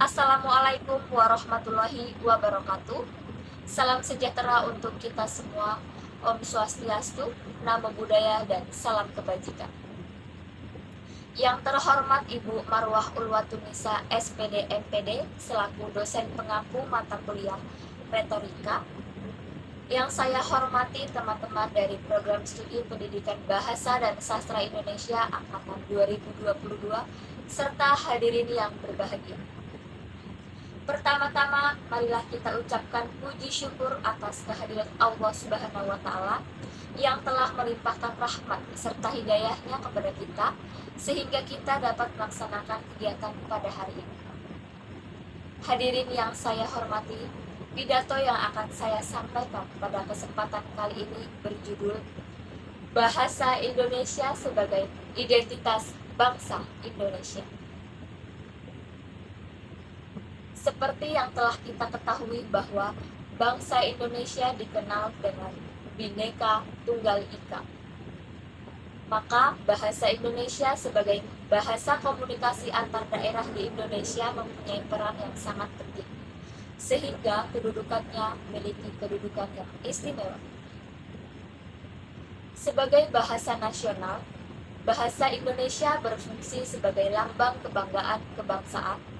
Assalamualaikum warahmatullahi wabarakatuh. Salam sejahtera untuk kita semua. Om Swastiastu, Namo Buddhaya, dan salam kebajikan. Yang terhormat Ibu Marwah Ulwatunisa SPD MPD selaku dosen pengampu mata kuliah retorika. Yang saya hormati teman-teman dari program studi pendidikan bahasa dan sastra Indonesia angkatan 2022 serta hadirin yang berbahagia. Pertama-tama, marilah kita ucapkan puji syukur atas kehadiran Allah Subhanahu wa Ta'ala yang telah melimpahkan rahmat serta hidayahnya kepada kita, sehingga kita dapat melaksanakan kegiatan pada hari ini. Hadirin yang saya hormati, pidato yang akan saya sampaikan pada kesempatan kali ini berjudul Bahasa Indonesia sebagai Identitas Bangsa Indonesia. Seperti yang telah kita ketahui bahwa bangsa Indonesia dikenal dengan Bhinneka Tunggal Ika. Maka bahasa Indonesia sebagai bahasa komunikasi antar daerah di Indonesia mempunyai peran yang sangat penting, sehingga kedudukannya memiliki kedudukan yang istimewa. Sebagai bahasa nasional, bahasa Indonesia berfungsi sebagai lambang kebanggaan kebangsaan,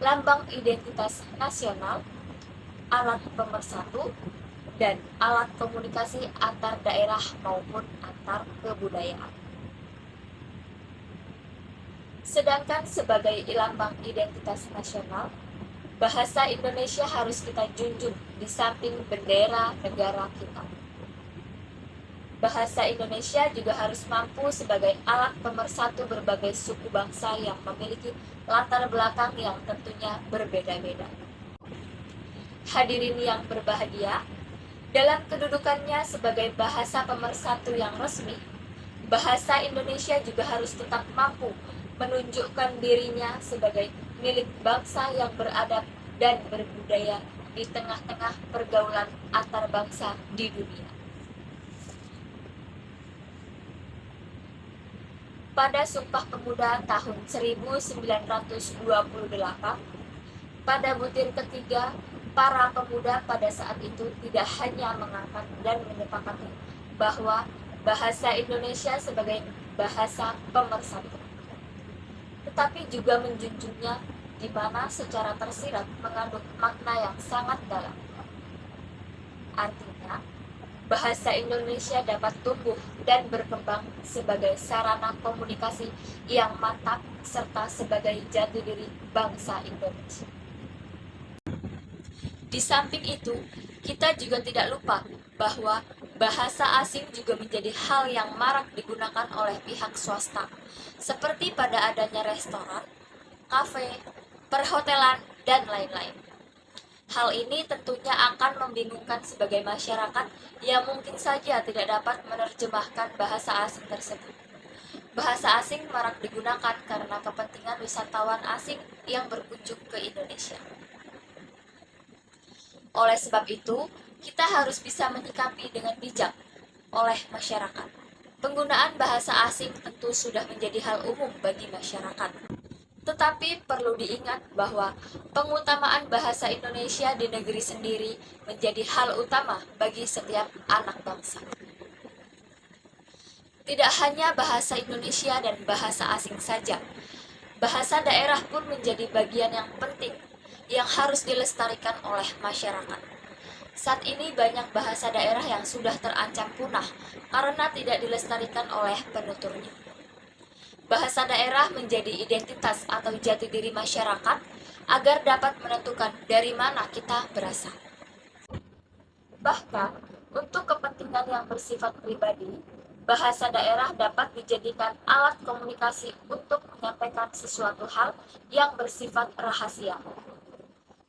lambang identitas nasional, alat pemersatu, dan alat komunikasi antar daerah maupun antar kebudayaan. Sedangkan sebagai lambang identitas nasional, bahasa Indonesia harus kita junjung di samping bendera negara kita. Bahasa Indonesia juga harus mampu sebagai alat pemersatu berbagai suku bangsa yang memiliki latar belakang yang tentunya berbeda-beda. Hadirin yang berbahagia, dalam kedudukannya sebagai bahasa pemersatu yang resmi, bahasa Indonesia juga harus tetap mampu menunjukkan dirinya sebagai milik bangsa yang beradab dan berbudaya di tengah-tengah pergaulan antar bangsa di dunia. Pada Sumpah Pemuda tahun 1928, pada butir ketiga, para pemuda pada saat itu tidak hanya mengangkat dan menyepakati bahwa bahasa Indonesia sebagai bahasa pemersatu, tetapi juga menjunjungnya di mana secara tersirat mengandung makna yang sangat dalam. Artinya, bahasa Indonesia dapat tumbuh dan berkembang sebagai sarana komunikasi yang mantap serta sebagai jati diri bangsa Indonesia. Di samping itu, kita juga tidak lupa bahwa bahasa asing juga menjadi hal yang marak digunakan oleh pihak swasta, seperti pada adanya restoran, kafe, perhotelan, dan lain-lain. Hal ini tentunya akan membingungkan sebagai masyarakat yang mungkin saja tidak dapat menerjemahkan bahasa asing tersebut. Bahasa asing marak digunakan karena kepentingan wisatawan asing yang berkunjung ke Indonesia. Oleh sebab itu, kita harus bisa menyikapi dengan bijak oleh masyarakat. Penggunaan bahasa asing tentu sudah menjadi hal umum bagi masyarakat. Tetapi perlu diingat bahwa pengutamaan bahasa Indonesia di negeri sendiri menjadi hal utama bagi setiap anak bangsa. Tidak hanya bahasa Indonesia dan bahasa asing saja, bahasa daerah pun menjadi bagian yang penting yang harus dilestarikan oleh masyarakat. Saat ini banyak bahasa daerah yang sudah terancam punah karena tidak dilestarikan oleh penuturnya. Bahasa daerah menjadi identitas atau jati diri masyarakat agar dapat menentukan dari mana kita berasal. Bahkan, untuk kepentingan yang bersifat pribadi, bahasa daerah dapat dijadikan alat komunikasi untuk menyampaikan sesuatu hal yang bersifat rahasia.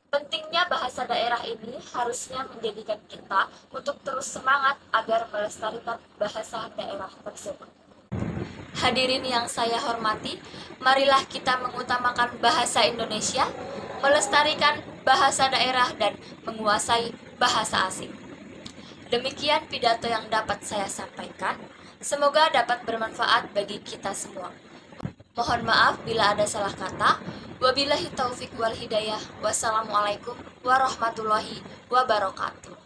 Pentingnya bahasa daerah ini harusnya menjadikan kita untuk terus semangat agar melestarikan bahasa daerah tersebut. Hadirin yang saya hormati, marilah kita mengutamakan bahasa Indonesia, melestarikan bahasa daerah, dan menguasai bahasa asing. Demikian pidato yang dapat saya sampaikan. Semoga dapat bermanfaat bagi kita semua. Mohon maaf bila ada salah kata. Wabillahi taufik wal hidayah. Wassalamualaikum warahmatullahi wabarakatuh.